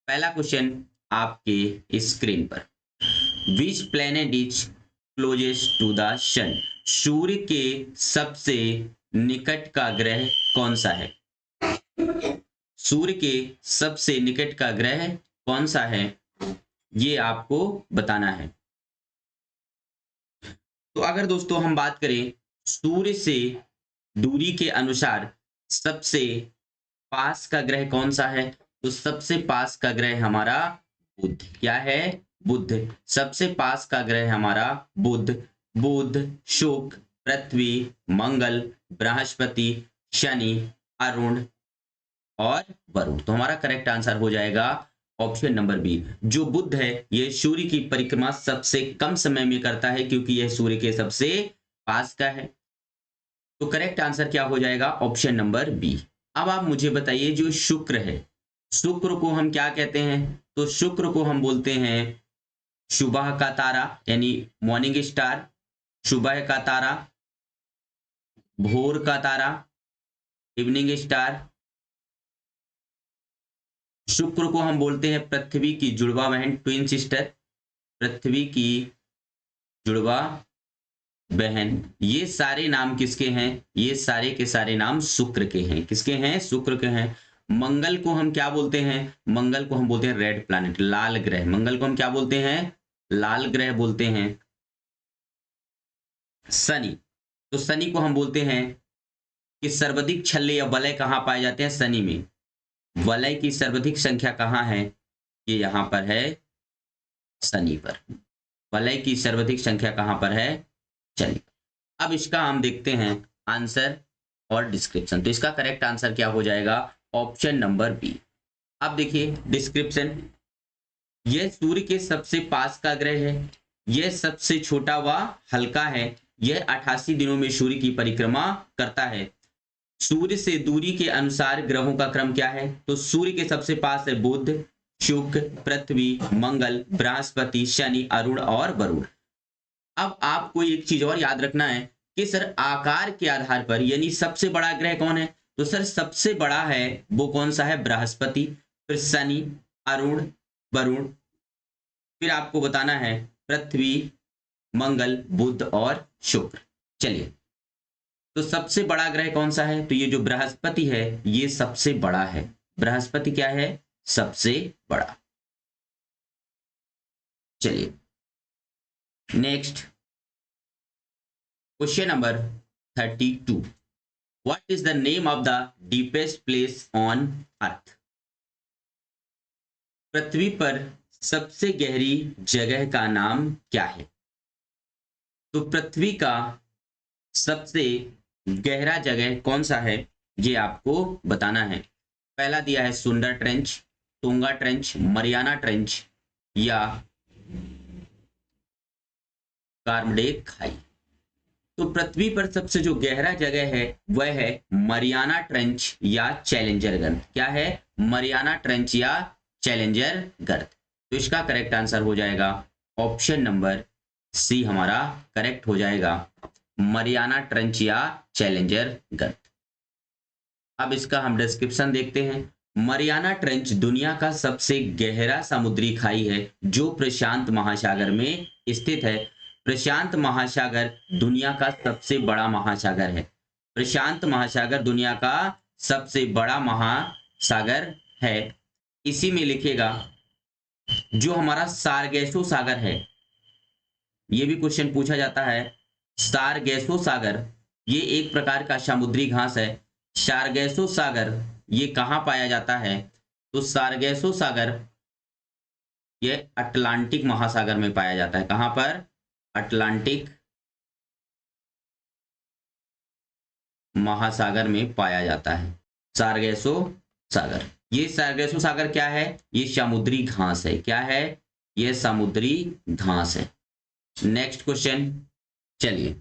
पहला क्वेश्चन आपके स्क्रीन पर, which planet is closest to the sun? सूर्य के सबसे निकट का ग्रह कौन सा है? सूर्य के सबसे निकट का ग्रह कौन सा है, ये आपको बताना है। तो अगर दोस्तों हम बात करें सूर्य से दूरी के अनुसार सबसे पास का ग्रह कौन सा है, तो सबसे पास का ग्रह हमारा बुध। क्या है? बुध। सबसे पास का ग्रह हमारा बुध। बुध, शुक्र, पृथ्वी, मंगल, बृहस्पति, शनि, अरुण और वरुण। तो हमारा करेक्ट आंसर हो जाएगा ऑप्शन नंबर बी। जो बुध है ये सूर्य की परिक्रमा सबसे कम समय में करता है क्योंकि यह सूर्य के सबसे पास का है। तो करेक्ट आंसर क्या हो जाएगा? Option number B. अब आप मुझे बताइए जो शुक्र है, शुक्र को हम क्या कहते हैं? तो शुक्र को हम बोलते हैं सुबह का तारा यानी मॉर्निंग स्टार, सुबह का तारा, भोर का तारा, इवनिंग स्टार। शुक्र को हम बोलते हैं पृथ्वी की जुड़वा बहन, ट्विन सिस्टर, पृथ्वी की जुड़वा बहन। ये सारे नाम किसके हैं? ये सारे के सारे नाम शुक्र के हैं। किसके हैं? शुक्र के हैं। मंगल को हम क्या बोलते हैं? मंगल को हम बोलते हैं रेड प्लैनेट, लाल ग्रह। मंगल को हम क्या बोलते हैं? लाल ग्रह बोलते हैं। शनि, तो शनि को हम बोलते हैं कि सर्वाधिक छल्ले या वलय कहाँ पाए जाते हैं? शनि में। वलय की सर्वाधिक संख्या कहाँ है? ये यहां पर है शनि पर। वलय की सर्वाधिक संख्या कहां पर है? शनि पर। अब इसका हम देखते हैं आंसर और डिस्क्रिप्शन। तो इसका करेक्ट आंसर क्या हो जाएगा? Option number B. अब देखिए डिस्क्रिप्शन, यह सूर्य के सबसे पास का ग्रह है, यह सबसे छोटा व हल्का है, यह 88 दिनों में सूर्य की परिक्रमा करता है। सूर्य से दूरी के अनुसार ग्रहों का क्रम क्या है? तो सूर्य के सबसे पास है बुध, शुक्र, पृथ्वी, मंगल, बृहस्पति, शनि, अरुण और वरुण। अब आपको एक चीज और याद रखना है कि सर आकार के आधार पर यानी सबसे बड़ा ग्रह कौन है? तो सर सबसे बड़ा है वो कौन सा है? बृहस्पति, फिर शनि, अरुण, वरुण, फिर आपको बताना है पृथ्वी, मंगल, बुध और शुक्र। चलिए, तो सबसे बड़ा ग्रह कौन सा है? तो ये जो बृहस्पति है ये सबसे बड़ा है। बृहस्पति क्या है? सबसे बड़ा। चलिए next question number 32, what is the name of the deepest place on earth? पृथ्वी पर सबसे गहरी जगह का नाम क्या है? तो पृथ्वी का सबसे गहरा जगह कौन सा है ये आपको बताना है। पहला दिया है सुंदर trench, tonga trench, Mariana trench या कार्मडेक खाई। तो पृथ्वी पर सबसे जो गहरा जगह है वह है मरियाना ट्रेंच या चैलेंजर गर्त। क्या है? मरियाना ट्रेंच या चैलेंजर गर्त। तो इसका करेक्ट आंसर हो जाएगा ऑप्शन नंबर सी, हमारा करेक्ट हो जाएगा मरियाना ट्रेंच या चैलेंजर गर्त। अब इसका हम डिस्क्रिप्शन देखते हैं। मरियाना ट्रेंच दुनिया का सबसे गहरा समुद्री खाई है जो प्रशांत महासागर में स्थित है। प्रशांत महासागर दुनिया का सबसे बड़ा महासागर है। प्रशांत महासागर दुनिया का सबसे बड़ा महासागर है। इसी में लिखेगा जो हमारा सारगेसो सागर है, ये भी क्वेश्चन पूछा जाता है। सारगेसो सागर ये एक प्रकार का समुद्री घास है। सारगेसो सागर ये कहाँ पाया जाता है? तो सारगेसो सागर ये अटलांटिक महासागर में पाया जाता है। कहाँ पर? अटलांटिक महासागर में पाया जाता है सारगेसो सागर। ये सारगेसो सागर क्या है? ये समुद्री घास है। क्या है? ये समुद्री घास है। नेक्स्ट क्वेश्चन, चलिए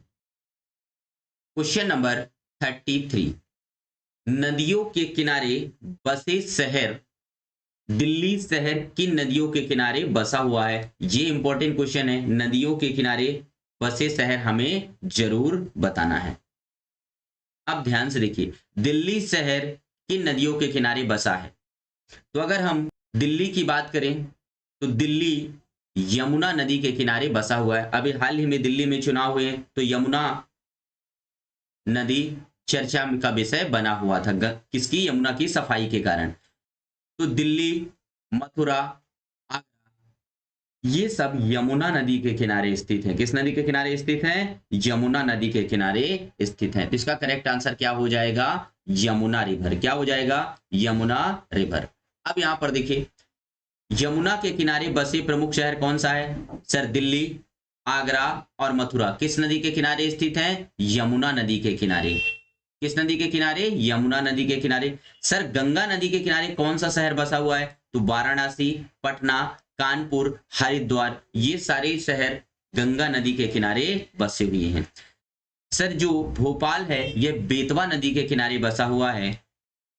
क्वेश्चन नंबर 33, नदियों के किनारे बसे शहर दिल्ली शहर किन नदियों के किनारे बसा हुआ है? ये इंपॉर्टेंट क्वेश्चन है। नदियों के किनारे बसे शहर हमें जरूर बताना है। अब ध्यान से देखिए, दिल्ली शहर किन नदियों के किनारे बसा है? तो अगर हम दिल्ली की बात करें तो दिल्ली यमुना नदी के किनारे बसा हुआ है। अभी हाल ही में दिल्ली में चुनाव हुए तो यमुना नदी चर्चा का विषय बना हुआ था, किसकी? यमुना की सफाई के कारण। तो दिल्ली, मथुरा, आगरा, ये सब यमुना नदी के किनारे स्थित हैं। किस नदी के किनारे स्थित हैं? यमुना नदी के किनारे स्थित हैं। तो इसका करेक्ट आंसर क्या हो जाएगा? यमुना रिवर। क्या हो जाएगा? यमुना रिवर। अब यहां पर देखिए, यमुना के किनारे बसे प्रमुख शहर कौन सा है? सर दिल्ली, आगरा और मथुरा किस नदी के किनारे स्थित हैं? यमुना नदी के किनारे। किस नदी के किनारे? यमुना नदी के किनारे। सर गंगा नदी के किनारे कौन सा शहर बसा हुआ है? तो वाराणसी, पटना, कानपुर, हरिद्वार, ये सारे शहर गंगा नदी के किनारे बसे हुए हैं। सर जो भोपाल है यह बेतवा नदी के किनारे बसा हुआ है।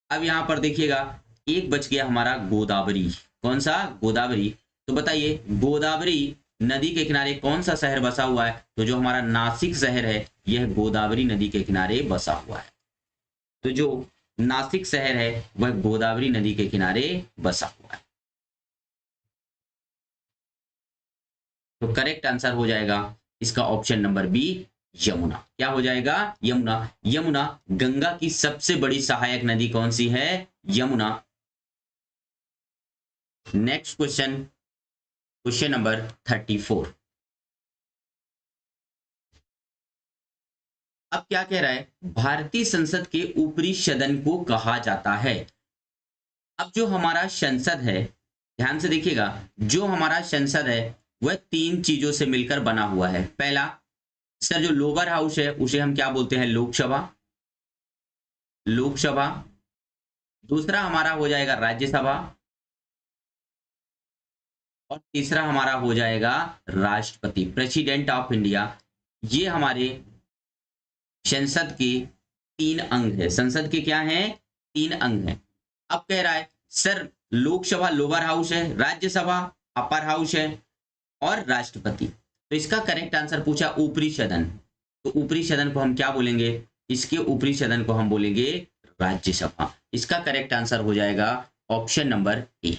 अब यहां पर देखिएगा, एक बच गया हमारा गोदावरी। कौन सा? गोदावरी। तो बताइए गोदावरी नदी के किनारे कौन सा शहर बसा हुआ है? तो जो हमारा नासिक शहर है यह गोदावरी नदी के किनारे बसा हुआ है। तो जो नासिक शहर है वह गोदावरी नदी के किनारे बसा हुआ है। तो करेक्ट आंसर हो जाएगा इसका ऑप्शन नंबर बी, यमुना। क्या हो जाएगा? यमुना। यमुना गंगा की सबसे बड़ी सहायक नदी कौन सी है? Yamuna. Next question, question number 34। अब क्या कह रहा है? भारतीय संसद के ऊपरी सदन को कहा जाता है। अब जो हमारा संसद है, ध्यान से देखिएगा, जो हमारा संसद है वह तीन चीजों से मिलकर बना हुआ है। पहला, सर जो लोअर हाउस है उसे हम क्या बोलते हैं? लोकसभा। लोकसभा। दूसरा हमारा हो जाएगा राज्यसभा और तीसरा हमारा हो जाएगा राष्ट्रपति, प्रेसिडेंट ऑफ इंडिया। ये हमारे संसद के तीन अंग है। संसद के क्या हैं? तीन अंग हैं। अब कह रहा है सर लोकसभा लोअर हाउस है, राज्यसभा अपर हाउस है और राष्ट्रपति। तो इसका करेक्ट आंसर पूछा ऊपरी सदन। तो ऊपरी सदन को हम क्या बोलेंगे? इसके ऊपरी सदन को हम बोलेंगे राज्यसभा। इसका करेक्ट आंसर हो जाएगा ऑप्शन नंबर ए।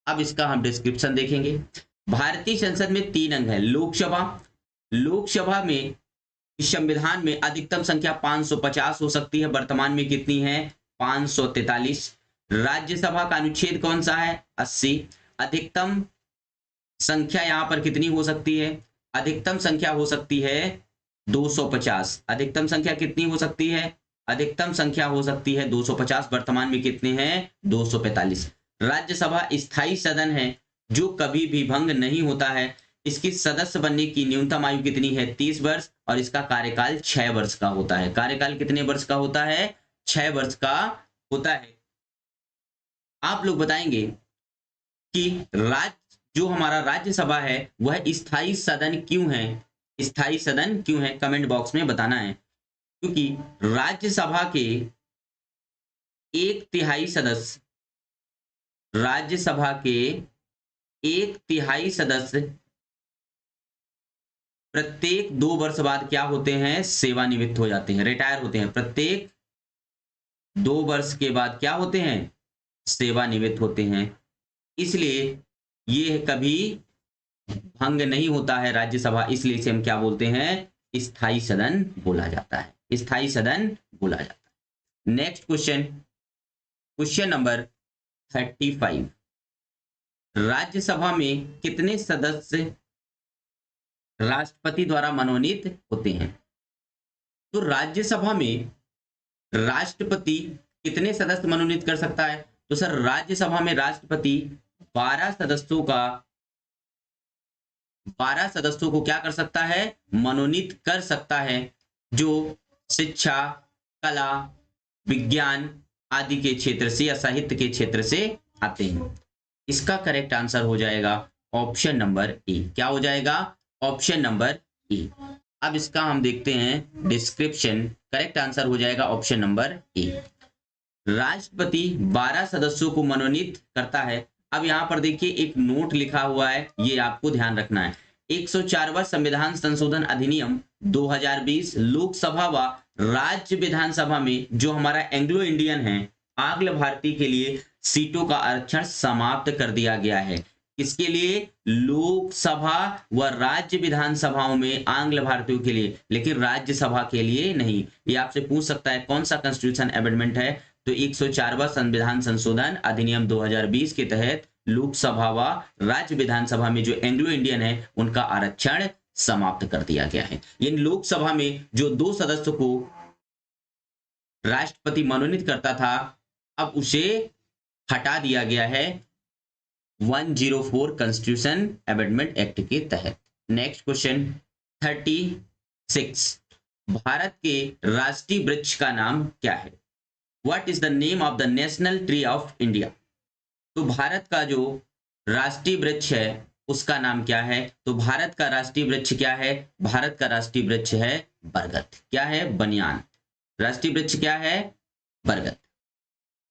अब इसका हम डिस्क्रिप्शन देखेंगे। भारतीय संसद में तीन अंग है। लोकसभा, लोकसभा में संविधान में अधिकतम संख्या 550 हो सकती है, वर्तमान में कितनी है? 543। राज्यसभा का अनुच्छेद कौन सा है? 80। अधिकतम संख्या यहां पर कितनी हो सकती है? अधिकतम संख्या हो सकती है 250। अधिकतम संख्या कितनी हो सकती है? अधिकतम संख्या हो सकती है 250, वर्तमान में कितने हैं? 245। राज्यसभा स्थायी सदन है जो कभी भी भंग नहीं होता है। इसकी सदस्य बनने की न्यूनतम आयु कितनी है? 30 वर्ष और इसका कार्यकाल 6 वर्ष का होता है। कार्यकाल कितने वर्ष का होता है? 6 वर्ष का होता है। आप लोग बताएंगे कि जो हमारा राज्यसभा है वह स्थायी सदन क्यों है? स्थायी सदन क्यों है? कमेंट बॉक्स में बताना है। क्योंकि राज्यसभा के 1/3 सदस्य, राज्यसभा के 1/3 सदस्य प्रत्येक 2 वर्ष बाद क्या होते हैं? सेवानिवृत्त हो जाते हैं, रिटायर होते हैं। प्रत्येक 2 वर्ष के बाद क्या होते हैं? सेवानिवृत्त होते हैं। इसलिए ये कभी भंग नहीं होता है राज्यसभा, इसलिए इसे हम क्या बोलते हैं? स्थायी सदन बोला जाता है। स्थायी सदन बोला जाता है। Next question, question number 35। Rajya Sabha में कितने सदस्य राष्ट्रपति द्वारा मनोनीत होते हैं? तो राज्यसभा में राष्ट्रपति कितने सदस्य मनोनीत कर सकता है? तो सर राज्यसभा में राष्ट्रपति 12 सदस्यों को क्या कर सकता है? मनोनीत कर सकता है, जो शिक्षा, कला, विज्ञान आदि के क्षेत्र से या साहित्य के क्षेत्र से आते हैं। इसका करेक्ट आंसर हो जाएगा ऑप्शन नंबर ए। क्या हो जाएगा? Option number A. अब इसका हम देखते हैं डिस्क्रिप्शन। करेक्ट आंसर हो जाएगा ऑप्शन नंबर ए। राष्ट्रपति 12 सदस्यों को मनोनीत करता है। अब यहाँ पर देखिए एक नोट लिखा हुआ है, ये आपको ध्यान रखना है। 104वां संविधान संशोधन अधिनियम 2020 लोकसभा व राज्य विधानसभा में जो हमारा एंग्लो इंडियन है, आंग्ल भारतीय के लिए सीटों का आरक्षण समाप्त कर दिया गया है। किसके लिए? लोकसभा व राज्य विधानसभाओं में आंग्ल भारतीयों के लिए, लेकिन राज्यसभा के लिए नहीं। ये आपसे पूछ सकता है कौन सा कॉन्स्टिट्यूशन अमेंडमेंट है, तो 104वां संविधान संशोधन अधिनियम 2020 के तहत लोकसभा व राज्य विधानसभा में जो एंग्लो इंडियन है उनका आरक्षण समाप्त कर दिया गया है। यानी लोकसभा में जो 2 सदस्यों को राष्ट्रपति मनोनीत करता था, अब उसे हटा दिया गया है 104 कॉन्स्टिट्यूशन अमेंडमेंट एक्ट के तहत। नेक्स्ट क्वेश्चन 36, भारत के राष्ट्रीय वृक्ष का नाम क्या है? What is the name of the national tree of India? तो भारत का जो राष्ट्रीय वृक्ष है उसका नाम क्या है? तो भारत का राष्ट्रीय वृक्ष क्या है? भारत का राष्ट्रीय वृक्ष है बरगद। क्या है? बनियान। राष्ट्रीय वृक्ष क्या है? बरगद।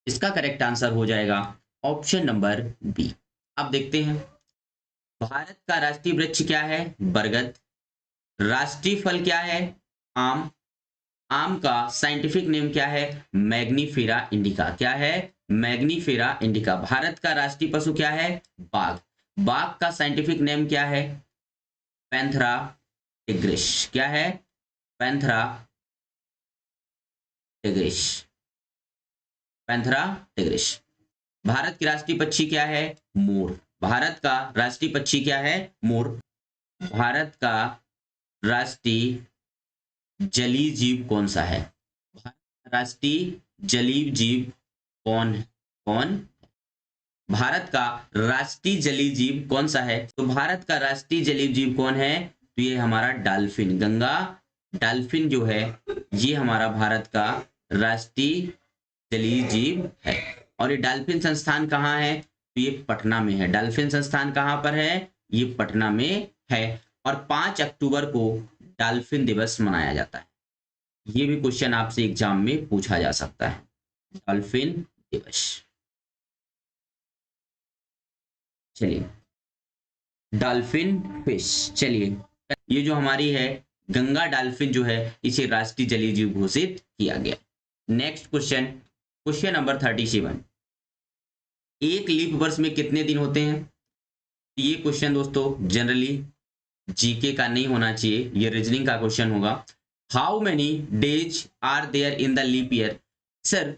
इसका करेक्ट आंसर हो जाएगा ऑप्शन नंबर बी। अब देखते हैं भारत का राष्ट्रीय वृक्ष क्या है? बरगद। राष्ट्रीय फल क्या है? आम। आम का साइंटिफिक नेम क्या है? Mangifera indica. क्या है? Mangifera indica. भारत का राष्ट्रीय पशु क्या है? बाघ। बाघ का साइंटिफिक नेम क्या है? Panthera tigris. क्या है? Panthera tigris. Panthera tigris. Bharat की राष्ट्रीय पक्षी क्या है? मोर। भारत का राष्ट्रीय पक्षी क्या है? मोर। भारत का राष्ट्रीय जलीय जीव कौन सा है? राष्ट्रीय जलीय जीव कौन भारत का राष्ट्रीय जलीय जीव कौन सा है? तो भारत का राष्ट्रीय जलीय जीव कौन है? तो ये हमारा डॉल्फिन, गंगा डॉल्फिन जो है ये हमारा भारत का राष्ट्रीय जलीय जीव है। और ये डॉल्फिन संस्थान कहाँ है? तो ये पटना में है। डॉल्फिन संस्थान कहाँ पर है? ये पटना में है। और 5 अक्टूबर को डॉल्फिन दिवस मनाया जाता है। ये भी क्वेश्चन आपसे एग्जाम में पूछा जा सकता है, डॉल्फिन दिवस। चलिए डॉल्फिन फिश। चलिए ये जो हमारी है गंगा डॉल्फिन जो है इसे राष्ट्रीय जलीय जीव घोषित किया गया। नेक्स्ट क्वेश्चन, क्वेश्चन नंबर 37, एक लीप वर्ष में कितने दिन होते हैं? ये क्वेश्चन दोस्तों जनरली जीके का नहीं होना चाहिए, ये रीजनिंग का क्वेश्चन होगा। How many days are there in the leap year? Sir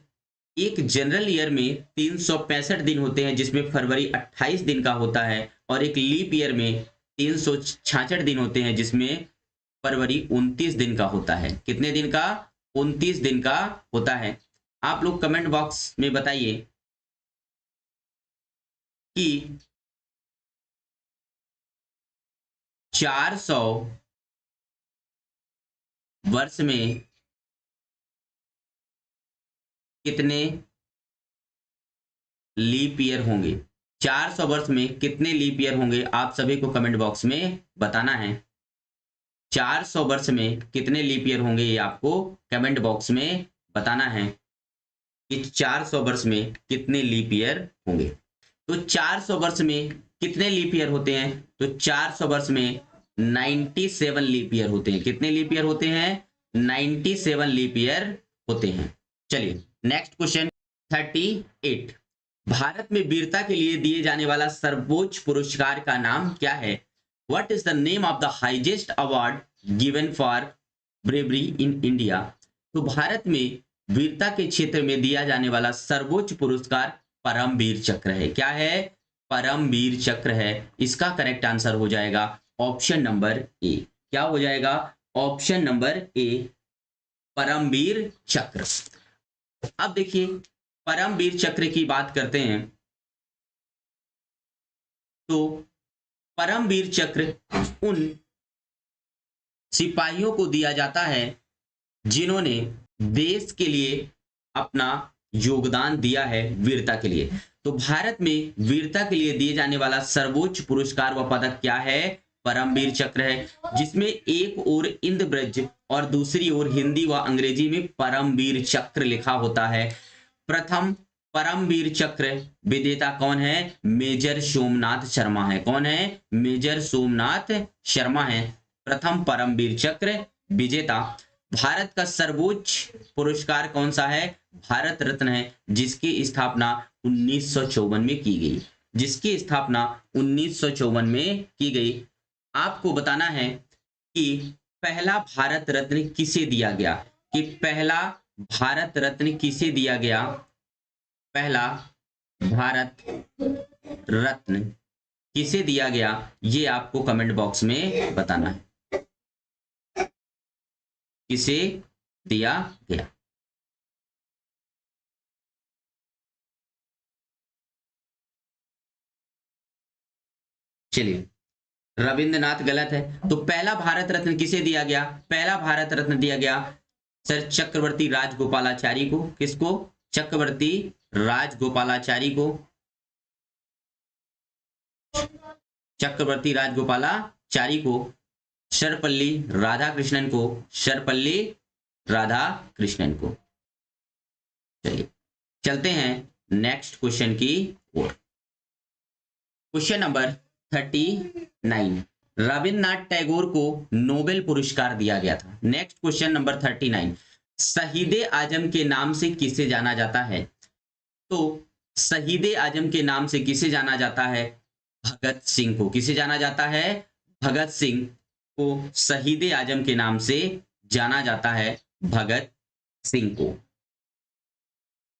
एक जनरल ईयर में 365 दिन होते हैं जिसमें फरवरी 28 दिन का होता है, और एक लीप ईयर में 366 दिन होते हैं जिसमें फरवरी 29 दिन का होता है। कितने दिन का? 29 दिन का होता है। आप लोग कमेंट बॉक्स में बताइए कि 400 वर्ष में कितने लीप ईयर होंगे? 400 वर्ष में कितने लीप ईयर होंगे? आप सभी को कमेंट बॉक्स में बताना है। 400 वर्ष में कितने लीप ईयर होंगे ये आपको कमेंट बॉक्स में बताना है कि 400 वर्ष में कितने लीप ईयर होंगे। तो 400 वर्ष में कितने लीप ईयर होते हैं? तो 400 वर्ष में 97 लीप ईयर होते हैं। कितने लीप ईयर होते हैं? 97 लीप ईयर होते हैं। चलिए नेक्स्ट क्वेश्चन 38, भारत में वीरता के लिए दिए जाने वाला सर्वोच्च पुरस्कार का नाम क्या है? What is the name of the highest award given for bravery in India? तो भारत में वीरता के क्षेत्र में दिया जाने वाला सर्वोच्च पुरस्कार परमवीर चक्र है। क्या है? परमवीर चक्र है। इसका करेक्ट आंसर हो जाएगा ऑप्शन नंबर ए। क्या हो जाएगा? ऑप्शन नंबर ए, परमवीर चक्र। अब देखिए परमवीर चक्र की बात करते हैं तो परमवीर चक्र उन सिपाहियों को दिया जाता है जिन्होंने देश के लिए अपना योगदान दिया है वीरता के लिए। तो भारत में वीरता के लिए दिए जाने वाला सर्वोच्च पुरस्कार व पदक क्या है? परमवीर चक्र है, जिसमें एक ओर इंद्रब्रज और दूसरी ओर हिंदी व अंग्रेजी में परमवीर चक्र लिखा होता है। प्रथम परमवीर चक्र विजेता कौन है? मेजर सोमनाथ शर्मा है। कौन है? मेजर सोमनाथ शर्मा है प्रथम परमवीर चक्र विजेता। भारत का सर्वोच्च पुरस्कार कौन सा है? भारत रत्न है, जिसकी स्थापना 1954 में की गई, जिसकी स्थापना 1954 में की गई। आपको बताना है कि पहला भारत रत्न किसे दिया गया, कि पहला भारत रत्न किसे दिया गया, पहला भारत रत्न किसे दिया गया, ये आपको कमेंट बॉक्स में बताना है, किसे दिया गया। चलिए, रविंद्रनाथ गलत है, तो पहला भारत रत्न किसे दिया गया? पहला भारत रत्न दिया गया सर चक्रवर्ती राजगोपालाचारी को। किसको? चक्रवर्ती राजगोपालाचारी को, चक्रवर्ती राजगोपालाचारी को, सर्वपल्ली राधाकृष्णन को, सर्वपल्ली राधाकृष्णन को। चलिए चलते हैं नेक्स्ट क्वेश्चन की ओर। क्वेश्चन नंबर 39, रविन्द्रनाथ टैगोर को नोबेल पुरस्कार दिया गया था। नेक्स्ट क्वेश्चन नंबर 39, शहीदे आजम के नाम से किसे जाना जाता है? तो शहीदे आजम के नाम से किसे जाना जाता है? भगत सिंह को। किसे जाना जाता है? भगत सिंह को शहीदे आजम के नाम से जाना जाता है, भगत सिंह को।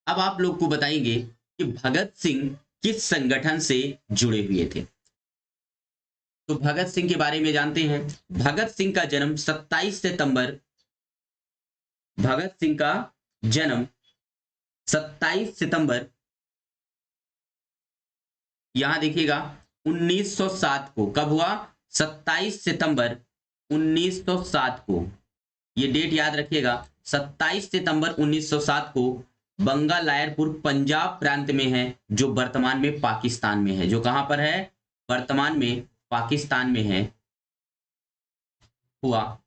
अब आप लोग को बताएंगे कि भगत सिंह किस संगठन से जुड़े हुए थे। तो भगत सिंह के बारे में जानते हैं। भगत सिंह का जन्म 27 सितंबर, भगत सिंह का जन्म 27 सितंबर, यहां देखिएगा 1907 को। कब हुआ? 27 सितंबर 1907 को। ये डेट याद रखिएगा, 27 सितंबर 1907 को बंगा लायरपुर पंजाब प्रांत में है, जो वर्तमान में पाकिस्तान में है। जो कहां पर है? वर्तमान में पाकिस्तान में है, हुआ।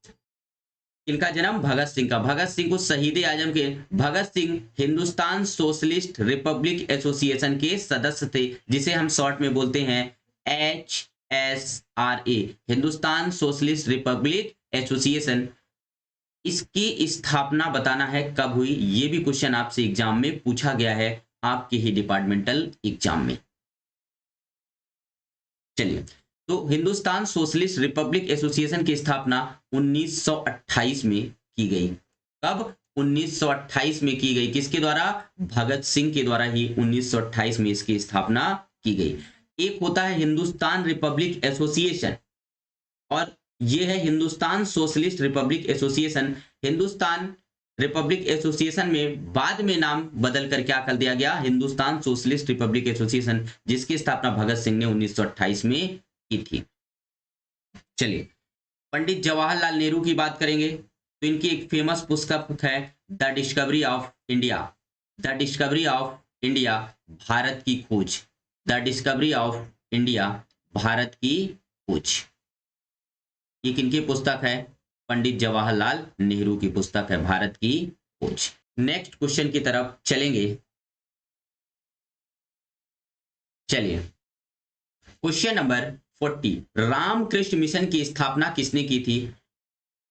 इनका जन्म भगत सिंह का। भगत सिंह को शहीद आजम के, Bhagat Singh Hindustan socialist republic association के सदस्य थे, जिसे हम शॉर्ट में बोलते हैं HSRA, Hindustan socialist republic association. इसकी स्थापना बताना है कब हुई। ये भी क्वेश्चन आपसे एग्जाम में पूछा गया है, आपके ही डिपार्टमेंटल एग्जाम में। चलिए, तो हिंदुस्तान सोशलिस्ट रिपब्लिक एसोसिएशन की स्थापना 1928 में की गई। कब? 1928 में की गई। किसके द्वारा? भगत सिंह के द्वारा ही 1928 में इसकी स्थापना की गई। एक होता है हिंदुस्तान रिपब्लिक एसोसिएशन और ये है Hindustan socialist republic association. Hindustan Republic association में बाद में नाम बदल कर क्या कर दिया गया? हिंदुस्तान सोशलिस्ट रिपब्लिक एसोसिएशन, जिसकी स्थापना भगत सिंह ने 1928 में की थी। चलिए, पंडित जवाहरलाल नेहरू की बात करेंगे तो इनकी एक फेमस पुस्तक है the discovery of India. The discovery of India, Bharat की खोज। The discovery of India, Bharat की खोज। ये किनकी पुस्तक है? पंडित जवाहरलाल नेहरू की पुस्तक है, भारत की खोज। नेक्स्ट क्वेश्चन की तरफ चलेंगे। चलिए, क्वेश्चन नंबर 40, रामकृष्ण मिशन की स्थापना किसने की थी?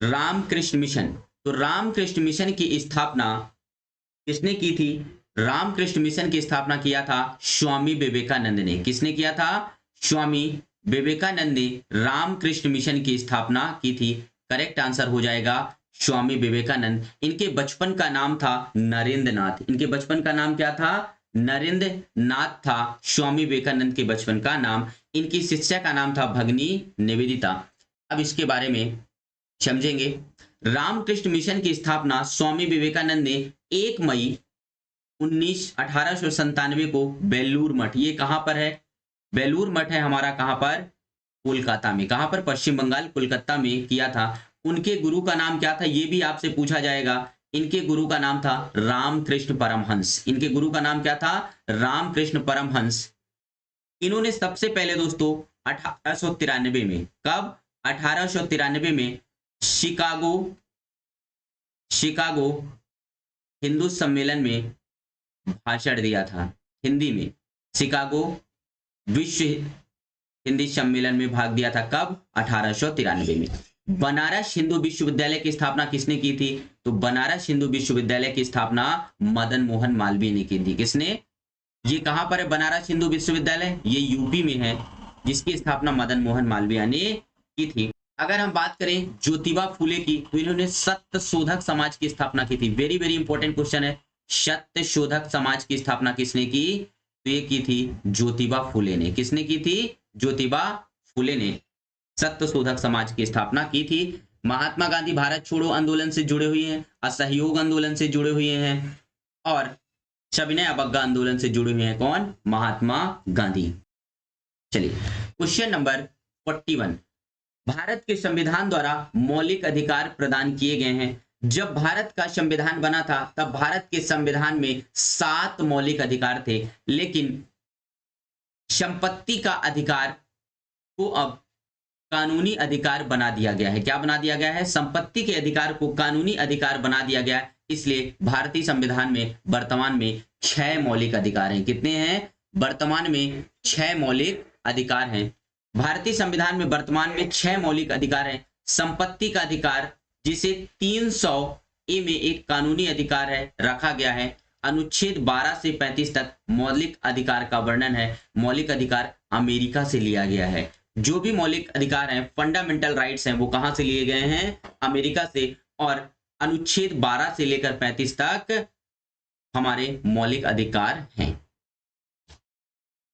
रामकृष्ण मिशन, तो रामकृष्ण मिशन की स्थापना किसने की थी? रामकृष्ण मिशन की स्थापना किया था स्वामी विवेकानंद ने। किसने किया था? स्वामी विवेकानंद ने रामकृष्ण मिशन की स्थापना की थी। करेक्ट आंसर हो जाएगा स्वामी विवेकानंद। इनके बचपन का नाम था नरेंद्र नाथ। इनके बचपन का नाम क्या था? नरेंद्र नाथ था स्वामी विवेकानंद के बचपन का नाम। इनकी शिष्या का नाम था भगनी निवेदिता। अब इसके बारे में समझेंगे। रामकृष्ण मिशन की स्थापना स्वामी विवेकानंद ने 1 मई 1897 को बेलूर मठ, ये कहां पर है? बेलूर मठ है हमारा, कहां पर? कोलकाता में। कहां पर? पश्चिम बंगाल, कोलकाता में किया था। उनके गुरु का नाम क्या था? ये भी आपसे पूछा जाएगा। इनके गुरु का नाम था रामकृष्ण परमहंस। इनके गुरु का नाम क्या था? रामकृष्ण परमहंस। इन्होंने सबसे पहले दोस्तों 1893 में, कब? 1893 में शिकागो हिंदू सम्मेलन में भाषण दिया था, हिंदी में। शिकागो विश्व हिंदी सम्मेलन में भाग दिया था। कब? 1893 में। बनारस हिंदू विश्वविद्यालय की स्थापना किसने की थी? तो बनारस हिंदू विश्वविद्यालय की स्थापना मदन मोहन मालवीय ने की थी। किसने? ये कहां पर है बनारस हिंदू विश्वविद्यालय? ये यूपी में है, जिसकी स्थापना मदन मोहन मालवीय ने की थी। अगर हम बात करें ज्योतिबा फूले की, तो इन्होंने सत्य शोधक समाज की स्थापना की थी। वेरी वेरी इंपॉर्टेंट क्वेश्चन है, सत्य शोधक समाज की स्थापना किसने की? तो ये की थी ज्योतिबा फूले ने। किसने की थी? ज्योतिबा फूले ने सत्य शोधक समाज की स्थापना की थी। महात्मा गांधी भारत छोड़ो आंदोलन से जुड़े हुए हैं, असहयोग आंदोलन से जुड़े हुए हैं, और सविनय अवज्ञा आंदोलन से जुड़े हुए हैं। कौन? महात्मा गांधी। चलिए क्वेश्चन नंबर 41, भारत के संविधान द्वारा मौलिक अधिकार प्रदान किए गए हैं। जब भारत का संविधान बना था तब भारत के संविधान में 7 मौलिक अधिकार थे, लेकिन संपत्ति का अधिकार को अब कानूनी अधिकार बना दिया गया है। क्या बना दिया गया है? संपत्ति के अधिकार को कानूनी अधिकार बना दिया गया है। इसलिए भारतीय संविधान में वर्तमान में 6 मौलिक अधिकार हैं। कितने हैं? वर्तमान में 6 मौलिक अधिकार हैं। भारतीय संविधान में वर्तमान में 6 मौलिक अधिकार हैं। संपत्ति का अधिकार, जिसे 300A में एक कानूनी अधिकार है, रखा गया है। अनुच्छेद 12 से 35 तक मौलिक अधिकार का वर्णन है। मौलिक अधिकार अमेरिका से लिया गया है। जो भी मौलिक अधिकार हैं, फंडामेंटल राइट्स हैं, वो कहां से लिए गए हैं? अमेरिका से। और अनुच्छेद 12 से लेकर 35 तक हमारे मौलिक अधिकार हैं।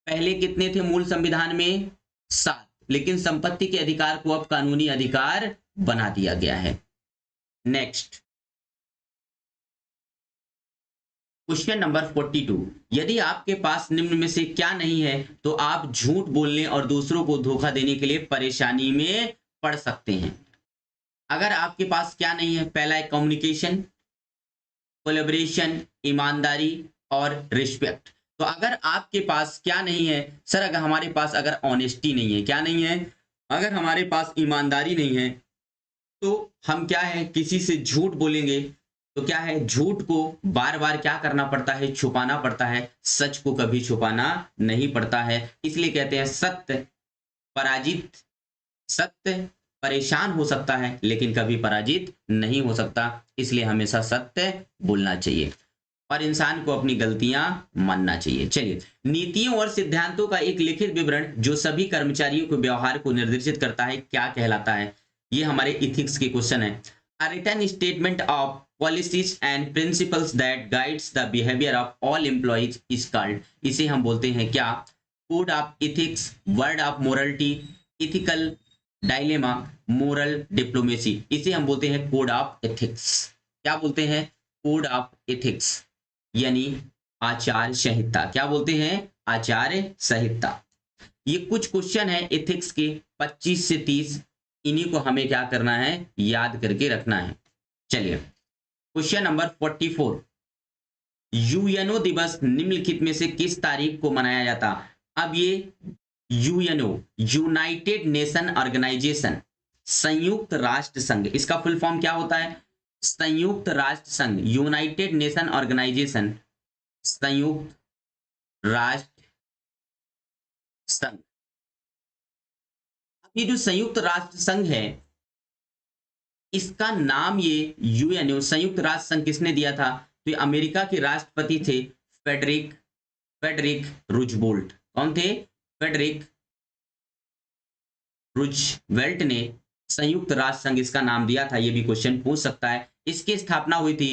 पहले कितने थे मूल संविधान में? 7, लेकिन संपत्ति के अधिकार को अब कानूनी अधिकार बना दिया गया है। नेक्स्ट क्वेश्चन नंबर 42, यदि आपके पास निम्न में से क्या नहीं है तो आप झूठ बोलने और दूसरों को धोखा देने के लिए परेशानी में पड़ सकते हैं। अगर आपके पास क्या नहीं है, पहला है कम्युनिकेशन, कोलैबोरेशन, ईमानदारी और रिस्पेक्ट। तो अगर आपके पास क्या नहीं है सर, अगर हमारे पास अगर ऑनेस्टी नहीं है, क्या नहीं है? अगर हमारे पास ईमानदारी नहीं है तो हम क्या है, किसी से झूठ बोलेंगे तो क्या है, झूठ को बार बार क्या करना पड़ता है? छुपाना पड़ता है। सच को कभी छुपाना नहीं पड़ता है। इसलिए कहते हैं सत्य पराजित, सत्य परेशान हो सकता है लेकिन कभी पराजित नहीं हो सकता। इसलिए हमेशा सत्य बोलना चाहिए और इंसान को अपनी गलतियां मानना चाहिए। चलिए, नीतियों और सिद्धांतों का एक लिखित विवरण जो सभी कर्मचारियों के व्यवहार को निर्देशित करता है, क्या कहलाता है? ये हमारे इथिक्स के क्वेश्चन है। A written statement of policies and principles that guides the behavior of all employees is called, इसे हम बोलते हैं क्या? Code of ethics, word of morality, ethical dilemma, moral diplomacy, इसे हम बोलते हैं कोड ऑफ एथिक्स। क्या बोलते हैं? कोड ऑफ एथिक्स, यानी आचार संहिता। क्या बोलते हैं? आचार संहिता। ये कुछ क्वेश्चन है एथिक्स के 25 से 30, इन्हीं को हमें क्या करना है? याद करके रखना है। चलिए क्वेश्चन नंबर 44, यूएनओ दिवस निम्नलिखित में से किस तारीख को मनाया जाता? अब ये यूएनओ, यूनाइटेड नेशन ऑर्गेनाइजेशन, संयुक्त राष्ट्र संघ, इसका फुल फॉर्म क्या होता है? संयुक्त राष्ट्र संघ, यूनाइटेड नेशन ऑर्गेनाइजेशन, संयुक्त राष्ट्र संघ। ये जो संयुक्त राष्ट्र संघ है, इसका नाम ये यूएनओ, संयुक्त राष्ट्र संघ, किसने दिया था? तो ये अमेरिका के राष्ट्रपति थे फेडरिक रूजवेल्ट। कौन थे? फेडरिक रूजवेल्ट ने संयुक्त राष्ट्र संघ इसका नाम दिया था। ये भी क्वेश्चन पूछ सकता है। इसकी स्थापना हुई थी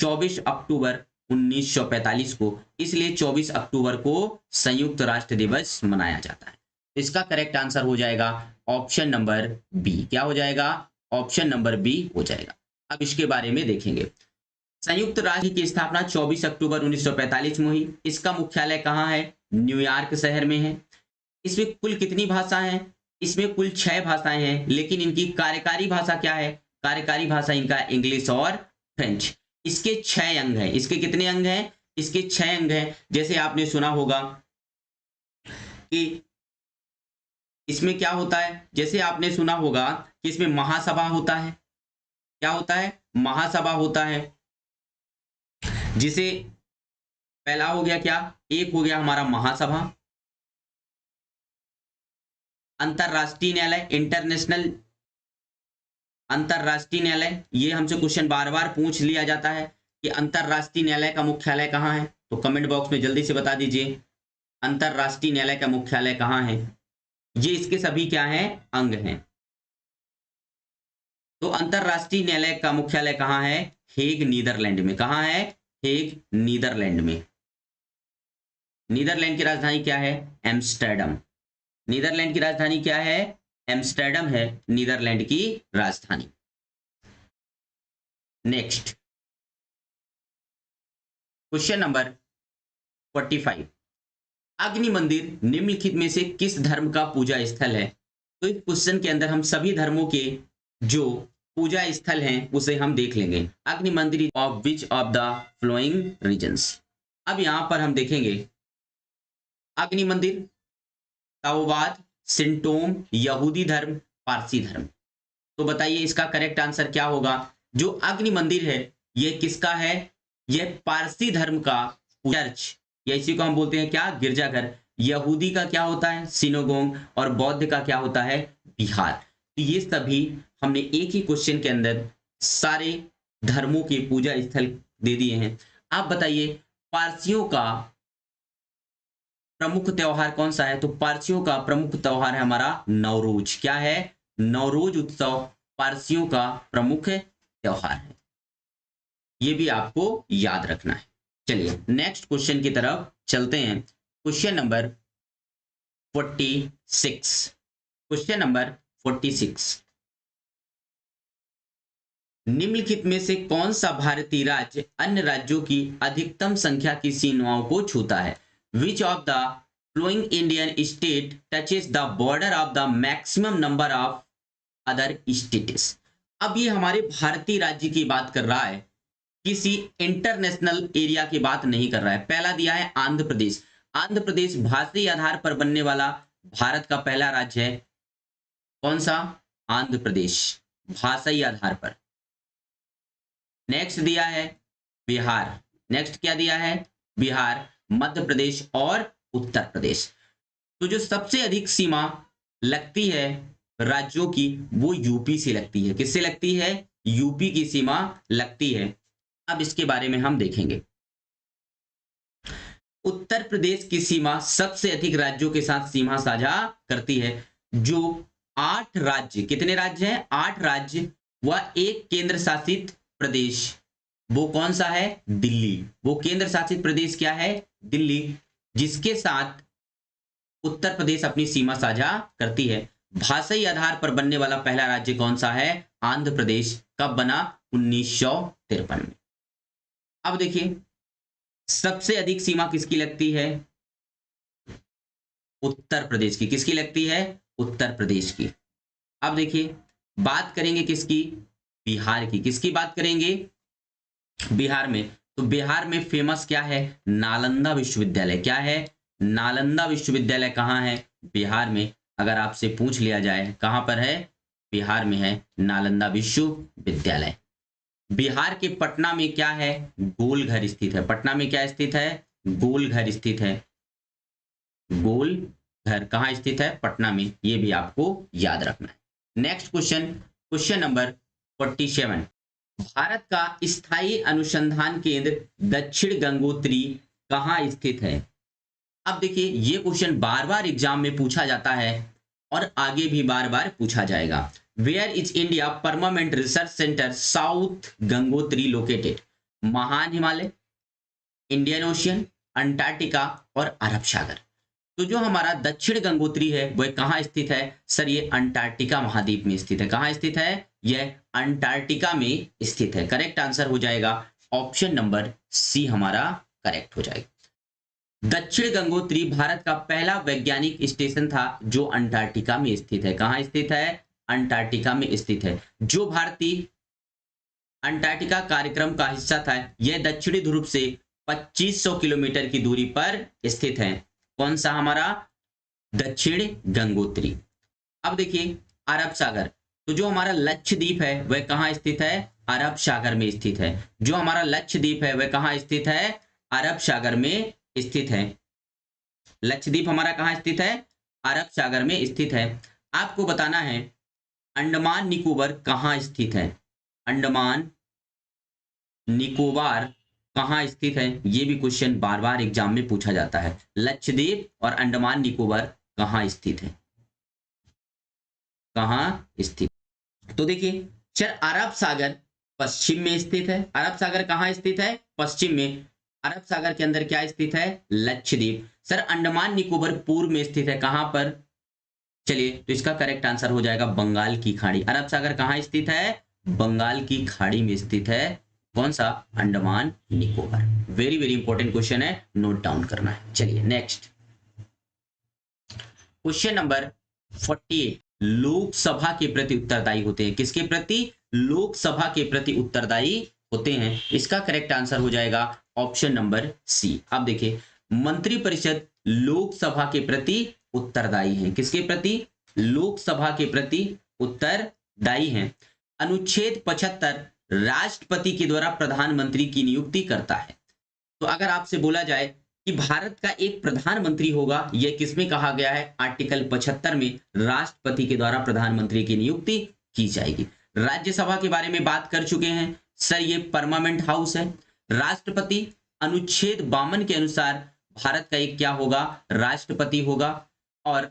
24 अक्टूबर 1945 को, इसलिए 24 अक्टूबर को संयुक्त राष्ट्र दिवस मनाया जाता है। इसका करेक्ट आंसर हो जाएगा ऑप्शन नंबर बी। क्या हो जाएगा? ऑप्शन नंबर बी हो जाएगा। अब इसके बारे में देखेंगे। संयुक्त राष्ट्र की स्थापना 24 अक्टूबर 1945 में हुई। इसका मुख्यालय कहाँ है? न्यूयॉर्क शहर में है। इसमें कुल कितनी भाषाएं हैं? इसमें कुल 6 भाषाएं हैं, लेकिन इनकी कार्यकारी भाषा क्या है? कार्यकारी भाषा इनका इंग्लिश और फ्रेंच। इसके 6 अंग हैं। इसके कितने अंग हैं? इसके 6 अंग हैं। जैसे आपने सुना होगा कि इसमें क्या होता है, जैसे आपने सुना होगा कि इसमें महासभा होता है। क्या होता है? महासभा होता है। जिसे पहला हो गया क्या? एक हो गया हमारा महासभा, अंतरराष्ट्रीय न्यायालय, इंटरनेशनल अंतरराष्ट्रीय न्यायालय, ये हमसे क्वेश्चन बार बार पूछ लिया जाता है कि अंतरराष्ट्रीय न्यायालय का मुख्यालय कहाँ है, तो कमेंट बॉक्स में जल्दी से बता दीजिए अंतरराष्ट्रीय न्यायालय का मुख्यालय कहाँ है। ये इसके सभी क्या हैं, अंग हैं। तो अंतरराष्ट्रीय न्यायालय का मुख्यालय कहाँ है, हेग नीदरलैंड में। कहाँ है, हेग नीदरलैंड में। नीदरलैंड की राजधानी क्या है, एम्स्टर्डम। नीदरलैंड की राजधानी क्या है, एम्स्टर्डम है नीदरलैंड की राजधानी। नेक्स्ट क्वेश्चन नंबर 45, अग्नि मंदिर निम्नलिखित में से किस धर्म का पूजा स्थल है। तो इस क्वेश्चन के अंदर हम सभी धर्मों के जो पूजा स्थल हैं उसे हम देख लेंगे। अग्नि मंदिर of which of the following regions. अब यहां पर हम देखेंगे अग्नि मंदिर, ताओवाद, सिंटोम, यहूदी धर्म, पारसी धर्म। तो बताइए इसका करेक्ट आंसर क्या होगा। जो अग्नि मंदिर है ये किसका है, यह पारसी धर्म का चर्च, या इसी को हम बोलते हैं क्या, गिरजाघर। यहूदी का क्या होता है, सिनोगोग, और बौद्ध का क्या होता है, विहार। तो ये सभी हमने एक ही क्वेश्चन के अंदर सारे धर्मों के पूजा स्थल दे दिए हैं। आप बताइए पारसियों का प्रमुख त्योहार कौन सा है। तो पारसियों का प्रमुख त्योहार है हमारा नवरोज। क्या है, नवरोज उत्सव पारसियों का प्रमुख त्योहार है। ये भी आपको याद रखना है। चलिए नेक्स्ट क्वेश्चन की तरफ चलते हैं। Question number 46। क्वेश्चन नंबर 46, निम्नलिखित में से कौन सा भारतीय राज्य अन्य राज्यों की अधिकतम संख्या की सीमाओं को छूता है। विच of the flowing Indian state touches the border of the maximum number of other states. अब ये हमारे भारतीय राज्य की बात कर रहा है, किसी इंटरनेशनल एरिया की बात नहीं कर रहा है। पहला दिया है आंध्र प्रदेश। आंध्र प्रदेश भाषाई आधार पर बनने वाला भारत का पहला राज्य है। कौन सा, आंध्र प्रदेश, भाषाई आधार पर। नेक्स्ट दिया है बिहार। नेक्स्ट क्या दिया है, बिहार, मध्य प्रदेश और उत्तर प्रदेश। तो जो सबसे अधिक सीमा लगती है राज्यों की वो यूपी से लगती है। किससे लगती है, यूपी की सीमा लगती है। अब इसके बारे में हम देखेंगे। उत्तर प्रदेश की सीमा सबसे अधिक राज्यों के साथ सीमा साझा करती है। जो 8 राज्य, कितने राज्य हैं, 8 राज्य व एक केंद्र शासित प्रदेश, वो कौन सा है, दिल्ली। वो केंद्र शासित प्रदेश क्या है, दिल्ली, जिसके साथ उत्तर प्रदेश अपनी सीमा साझा करती है। भाषाई आधार पर बनने वाला पहला राज्य कौन सा है, आंध्र प्रदेश। कब बना, 1953 में। अब देखिए सबसे अधिक सीमा किसकी लगती है, उत्तर प्रदेश की। किसकी लगती है, उत्तर प्रदेश की। अब देखिए बात करेंगे किसकी, बिहार की। किसकी बात करेंगे, बिहार में। तो बिहार में फेमस क्या है, नालंदा विश्वविद्यालय। क्या है, नालंदा विश्वविद्यालय कहाँ है, बिहार में। अगर आपसे पूछ लिया जाए कहां पर है, बिहार में है नालंदा विश्वविद्यालय। बिहार के पटना में क्या है, गोलघर स्थित है। पटना में क्या स्थित है, गोलघर स्थित है। गोलघर कहाँ स्थित है, पटना में। ये भी आपको याद रखना है। Next question, question number 47, Bharat का स्थायी अनुसंधान केंद्र दक्षिण गंगोत्री कहाँ स्थित है। अब देखिए ये क्वेश्चन बार बार एग्जाम में पूछा जाता है और आगे भी बार बार पूछा जाएगा। Where is India permanent research centre South Gangotri located. महान हिमालय, इंडियन ओशियन, अंटार्कटिका और अरब सागर। तो जो हमारा दक्षिण गंगोत्री है वह कहाँ स्थित है, सर ये अंटार्कटिका महाद्वीप में स्थित है। कहाँ स्थित है, यह अंटार्कटिका में स्थित है। करेक्ट आंसर हो जाएगा ऑप्शन नंबर सी, हमारा करेक्ट हो जाएगा। दक्षिण गंगोत्री भारत का पहला वैज्ञानिक स्टेशन था जो अंटार्कटिका में स्थित है। कहाँ स्थित है, अंटार्कटिका में स्थित है। जो भारतीय अंटार्कटिका कार्यक्रम का हिस्सा था यह दक्षिणी ध्रुव से 2500 किलोमीटर की दूरी पर स्थित है। कौन सा, हमारा दक्षिण गंगोत्री। अब देखिए अरब सागर। तो जो हमारा लक्षद्वीप है वह कहाँ स्थित है, अरब सागर में स्थित है। जो हमारा लक्षद्वीप है वह कहाँ स्थित है, अरब सागर में स्थित है। लक्षद्वीप हमारा कहाँ स्थित है, अरब सागर में स्थित है। आपको बताना है अंडमान निकोबार कहाँ स्थित है? अंडमान निकोबार कहाँ स्थित है? ये भी क्वेश्चन बार बार एग्जाम में पूछा जाता है। लक्षद्वीप और अंडमान निकोबार कहाँ स्थित है? कहाँ स्थित? तो देखिए सर, अरब सागर पश्चिम में स्थित है। अरब सागर कहाँ स्थित है? पश्चिम में। अरब सागर के अंदर क्या स्थित है? लक्षद्वीप। सर अंडमान निकोबार पूर्व में स्थित है, कहां पर? चलिए, तो इसका करेक्ट आंसर हो जाएगा बंगाल की खाड़ी। अरब सागर कहाँ स्थित है? बंगाल की खाड़ी में स्थित है। कौन सा? Andaman Nicobar. Very very important question है, नोट डाउन करना है। चलिए नेक्स्ट क्वेश्चन नंबर 48। लोकसभा के प्रति उत्तरदायी होते हैं। किसके प्रति? लोकसभा के प्रति उत्तरदायी होते हैं। इसका करेक्ट आंसर हो जाएगा ऑप्शन नंबर सी। अब देखिए, मंत्रिपरिषद लोकसभा के प्रति उत्तरदायी है। किसके प्रति? लोकसभा के प्रति उत्तरदायी है। अनुच्छेद 75 राष्ट्रपति के द्वारा प्रधानमंत्री की नियुक्ति करता है। तो अगर आपसे बोला जाए कि भारत का एक प्रधानमंत्री होगा, यह किसमें कहा गया है? आर्टिकल 75 में राष्ट्रपति के द्वारा प्रधानमंत्री की नियुक्ति की जाएगी। राज्यसभा के बारे में बात कर चुके हैं सर, ये परमानेंट हाउस है। राष्ट्रपति अनुच्छेद 52 के अनुसार भारत का एक क्या होगा? राष्ट्रपति होगा। और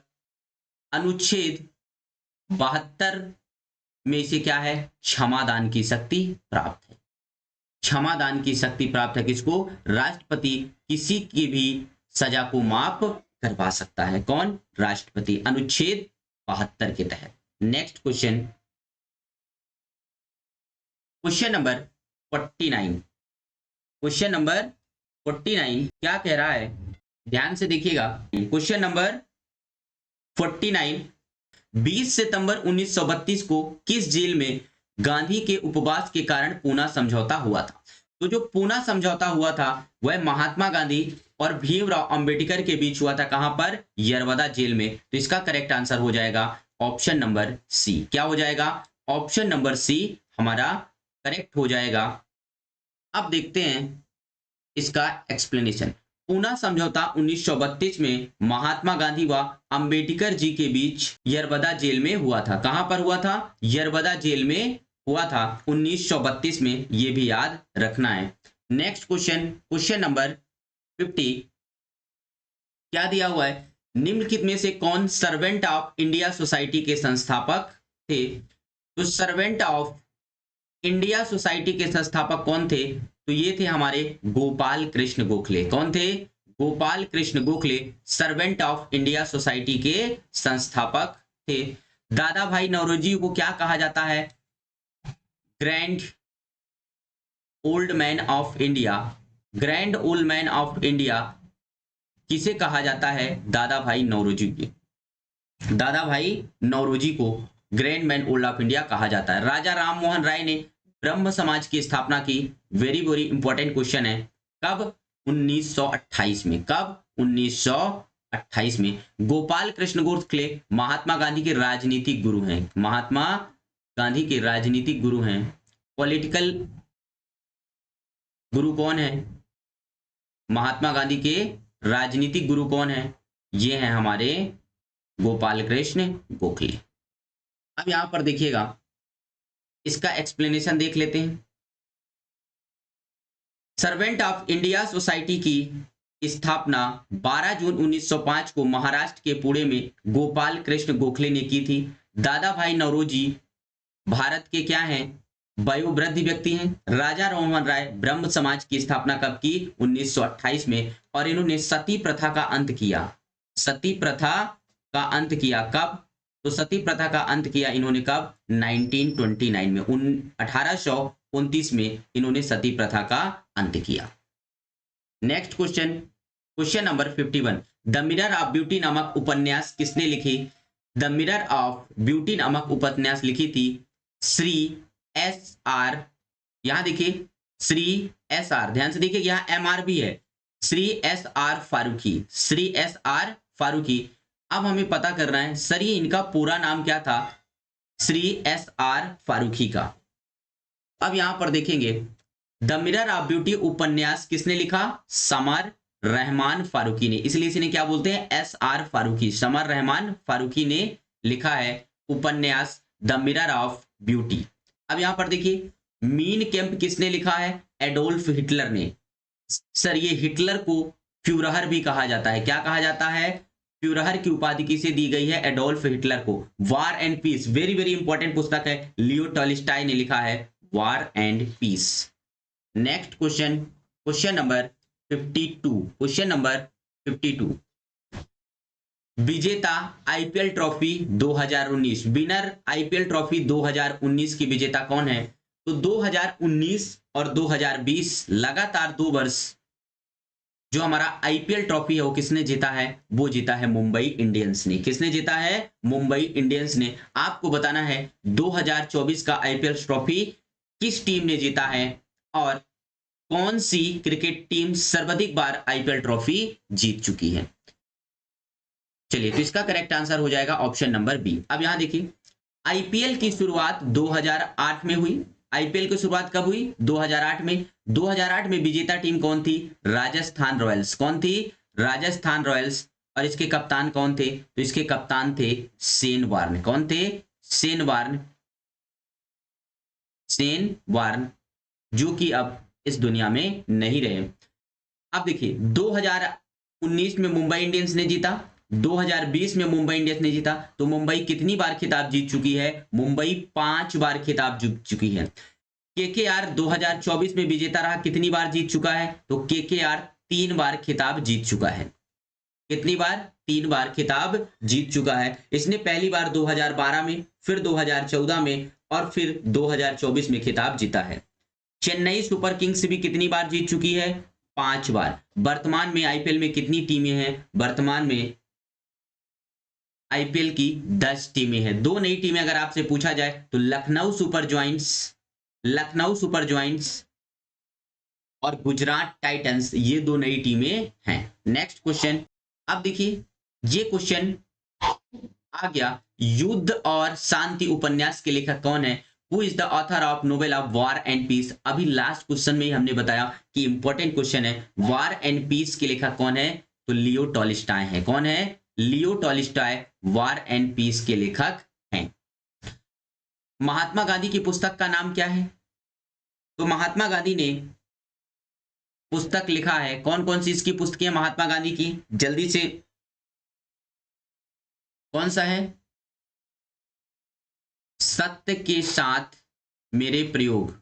अनुच्छेद 72 में इसे क्या है? क्षमादान की शक्ति प्राप्त है। क्षमादान की शक्ति प्राप्त है किसको? राष्ट्रपति किसी की भी सजा को माफ करवा सकता है। कौन? राष्ट्रपति, अनुच्छेद 72 के तहत। Next question, question number 49। Question number 49 क्या कह रहा है? ध्यान से देखिएगा। क्वेश्चन नंबर 49, 20 सितंबर 1932 को किस जेल में गांधी के उपवास के कारण पूना समझौता हुआ था? तो जो पूना समझौता हुआ था वह महात्मा गांधी और भीमराव अंबेडकर के बीच हुआ था। कहां पर? यरवदा जेल में। तो इसका करेक्ट आंसर हो जाएगा ऑप्शन नंबर सी। क्या हो जाएगा? ऑप्शन नंबर सी हमारा करेक्ट हो जाएगा। अब देखते हैं इसका एक्सप्लेनेशन। पूना समझौता 1932 में महात्मा गांधी व अंबेडकर जी के बीच यरवदा जेल में हुआ था। कहां पर हुआ था? यरवदा जेल में हुआ था 1932 में। यह भी याद रखना है। नेक्स्ट क्वेश्चन, क्वेश्चन नंबर 50 क्या दिया हुआ है? निम्नलिखित में से कौन सर्वेंट ऑफ इंडिया सोसाइटी के संस्थापक थे? तो सर्वेंट ऑफ इंडिया सोसाइटी के संस्थापक कौन थे? तो ये थे हमारे गोपाल कृष्ण गोखले। कौन थे? Gopal Krishna Gokhale servant of India society के संस्थापक थे। दादा भाई नौरोजी को क्या कहा जाता है? Grand old man of India. Grand old man of India किसे कहा जाता है? दादा भाई नौरोजी को। दादा भाई नौरोजी को grand man old of India कहा जाता है। राजा राम मोहन राय ने ब्रह्म समाज की स्थापना की। वेरी वेरी इंपॉर्टेंट क्वेश्चन है। कब? 1928 में। कब? 1928 में। गोपाल कृष्ण गोखले महात्मा गांधी के राजनीतिक गुरु हैं। महात्मा गांधी के राजनीतिक गुरु हैं। पॉलिटिकल गुरु कौन है? महात्मा गांधी के राजनीतिक गुरु कौन है? ये हैं हमारे गोपाल कृष्ण गोखले। अब यहां पर देखिएगा, इसका एक्सप्लेनेशन देख लेते हैं। सर्वेंट ऑफ इंडिया सोसाइटी की स्थापना 12 जून 1905 को महाराष्ट्र के पुणे में गोपाल कृष्ण गोखले ने की थी। दादा भाई नौरोजी भारत के क्या हैं? वयोवृद्ध व्यक्ति हैं। राजा राम मोहन राय ब्रह्म समाज की स्थापना कब की? 1928 में। और इन्होंने सती प्रथा का अंत किया। सती प्रथा का अंत किया कब? तो सती प्रथा का अंत किया इन्होंने कब? 1929 में। 1829 में इन्होंने सती प्रथा का अंत किया। Next question, question number 51। The mirror of beauty नामक उपन्यास किसने लिखी? द मिरर ऑफ ब्यूटी नामक उपन्यास लिखी थी श्री एस आर। यहां देखिए श्री एस आर, ध्यान से देखिए यहां MR भी है। Shri S R Faruqui. Shri S R Faruqui. अब हमें पता करना है सर ये इनका पूरा नाम क्या था? श्री एस आर फारूकी का। अब यहां पर देखेंगे द मिरर ऑफ ब्यूटी उपन्यास किसने लिखा? समर रहमान फारूकी ने। इसलिए इसे क्या बोलते हैं? SR फारूकी। समर रहमान फारूकी ने लिखा है उपन्यास द मिरर ऑफ ब्यूटी। अब यहां पर देखिए मीन कैंप किसने लिखा है? एडोल्फ हिटलर ने। सर ये हिटलर को फ्यूरहर भी कहा जाता है। क्या कहा जाता है? फ्यूरहर की उपाधि किसे दी गई है? एडोल्फ हिटलर को। War and peace, very very important पुस्तक है, लियो टॉल्स्टॉय ने लिखा है war and peace. Next question, question number 52। Question number 52, विजेता IPL trophy 2019, winner IPL trophy 2019 की विजेता कौन है? तो 2019 और 2020 लगातार 2 वर्ष जो हमारा आईपीएल ट्रॉफी है वो किसने जीता है? वो जीता है मुंबई इंडियंस ने। किसने जीता है? मुंबई इंडियंस ने। आपको बताना है 2024 का आईपीएल ट्रॉफी किस टीम ने जीता है और कौन सी क्रिकेट टीम सर्वाधिक बार आईपीएल ट्रॉफी जीत चुकी है। चलिए, तो इसका करेक्ट आंसर हो जाएगा ऑप्शन नंबर बी। अब यहां देखिए आईपीएल की शुरुआत 2008 में हुई। आईपीएल की शुरुआत कब हुई? 2008 में। 2008 में विजेता टीम कौन थी? राजस्थान रॉयल्स। कौन थी? राजस्थान रॉयल्स। और इसके कप्तान कौन थे? तो इसके कप्तान थे शेन वार्न। कौन थे? Shane Warne. शेन वार्न जो कि अब इस दुनिया में नहीं रहे। अब देखिए 2019 में मुंबई इंडियंस ने जीता, 2020 में मुंबई इंडियंस ने जीता। तो मुंबई कितनी बार खिताब जीत चुकी है? मुंबई 5 बार खिताब जीत चुकी है। केकेआर 2024 में विजेता रहा, कितनी बार जीत चुका है? तो केकेआर 3 बार खिताब जीत चुका है। कितनी बार? 3 बार खिताब जीत चुका है। इसने पहली बार 2012 में, फिर 2014 में और फिर 2024 में खिताब जीता है। चेन्नई सुपर किंग्स भी कितनी बार जीत चुकी है? 5 बार। वर्तमान में आईपीएल में कितनी टीमें हैं? वर्तमान में आईपीएल की 10 टीमें हैं। 2 नई टीमें अगर आपसे पूछा जाए तो लखनऊ सुपर जॉइंट्स और गुजरात टाइटंस, ये 2 नई टीमें हैं। नेक्स्ट क्वेश्चन, अब देखिए ये क्वेश्चन आ गया, युद्ध और शांति उपन्यास के लेखक कौन है? Who is the author of novel of War and Peace? अभी लास्ट क्वेश्चन में ही हमने बताया कि इंपॉर्टेंट क्वेश्चन है। वॉर एंड पीस के लेखक कौन है? तो लियो टॉल्स्टॉय है। कौन है? Leo Tolstoy War and Peace के लेखक हैं। महात्मा गांधी की पुस्तक का नाम क्या है? तो महात्मा गांधी ने पुस्तक लिखा है, कौन कौन सी इसकी पुस्तकें महात्मा गांधी की? जल्दी से, कौन सा है? सत्य के साथ मेरे प्रयोग,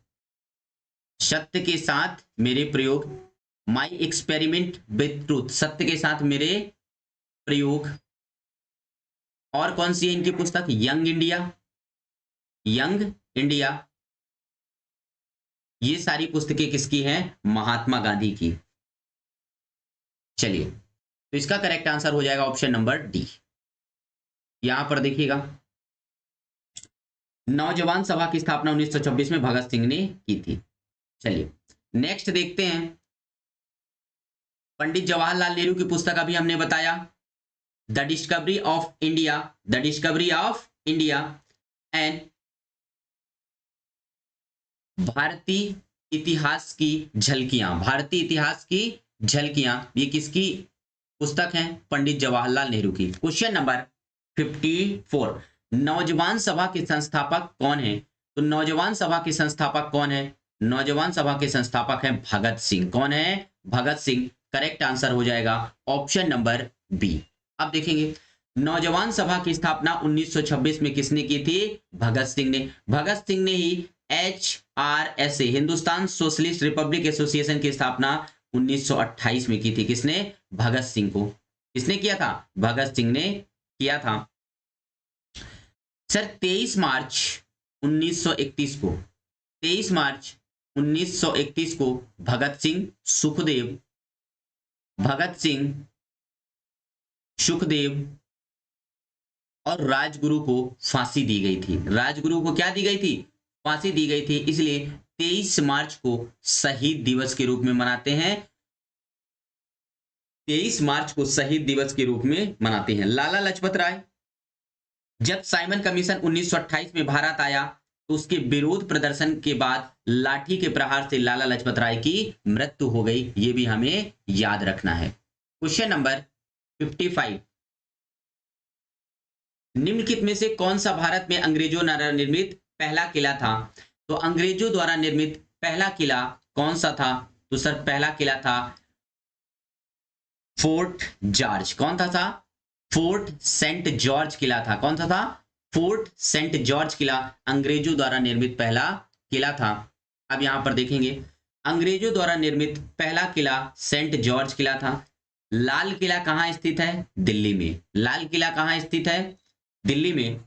सत्य के साथ मेरे प्रयोग, माई एक्सपेरिमेंट विथ ट्रूथ, सत्य के साथ मेरे प्रयोग। और कौन सी है इनकी पुस्तक? Young India, young India. ये सारी पुस्तकें किसकी हैं? महात्मा गांधी की। चलिए, तो इसका करेक्ट आंसर हो जाएगा ऑप्शन नंबर डी। यहां पर देखिएगा नौजवान सभा की स्थापना 1926 में भगत सिंह ने की थी। चलिए नेक्स्ट देखते हैं, पंडित जवाहरलाल नेहरू की पुस्तक अभी हमने बताया, the discovery of India, the discovery of India and भारतीय इतिहास की झलकियां, भारतीय इतिहास की झलकियां, ये किसकी पुस्तक है? पंडित जवाहरलाल नेहरू की। क्वेश्चन नंबर 54, नौजवान सभा के संस्थापक कौन है? तो नौजवान सभा के संस्थापक कौन है? नौजवान सभा के संस्थापक हैं भगत सिंह। कौन है? भगत सिंह। करेक्ट आंसर हो जाएगा ऑप्शन नंबर बी। अब देखेंगे नौजवान सभा की स्थापना 1926 में किसने की थी? भगत सिंह ने। भगत सिंह ने ही HRSA, Hindustan socialist republic association की स्थापना 1928 में की थी। किसने? भगत सिंह को। किसने किया था? भगत सिंह ने किया था। सर 23 मार्च 1931 को, 23 मार्च 1931 को भगत सिंह, सुखदेव, भगत सिंह, सुखदेव और राजगुरु को फांसी दी गई थी। राजगुरु को क्या दी गई थी? फांसी दी गई थी। इसलिए 23 मार्च को शहीद दिवस के रूप में मनाते हैं। 23 मार्च को शहीद दिवस के रूप में मनाते हैं। लाला लाजपत राय, जब साइमन कमीशन 1928 में भारत आया तो उसके विरोध प्रदर्शन के बाद लाठी के प्रहार से लाला लाजपत राय की मृत्यु हो गई। ये भी हमें याद रखना है। क्वेश्चन नंबर 55, निम्नलिखित में से कौन सा भारत में अंग्रेजों द्वारा निर्मित पहला किला था? तो अंग्रेजों द्वारा निर्मित पहला किला कौन सा था? तो सर पहला किला था फोर्ट जॉर्ज। कौन था? फोर्ट सेंट जॉर्ज किला था। कौन सा था? फोर्ट सेंट जॉर्ज किला अंग्रेजों द्वारा निर्मित पहला किला था। अब यहां पर देखेंगे, अंग्रेजों द्वारा निर्मित पहला किला सेंट जॉर्ज किला था। लाल किला कहां स्थित है? दिल्ली में। लाल किला कहां स्थित है? दिल्ली में।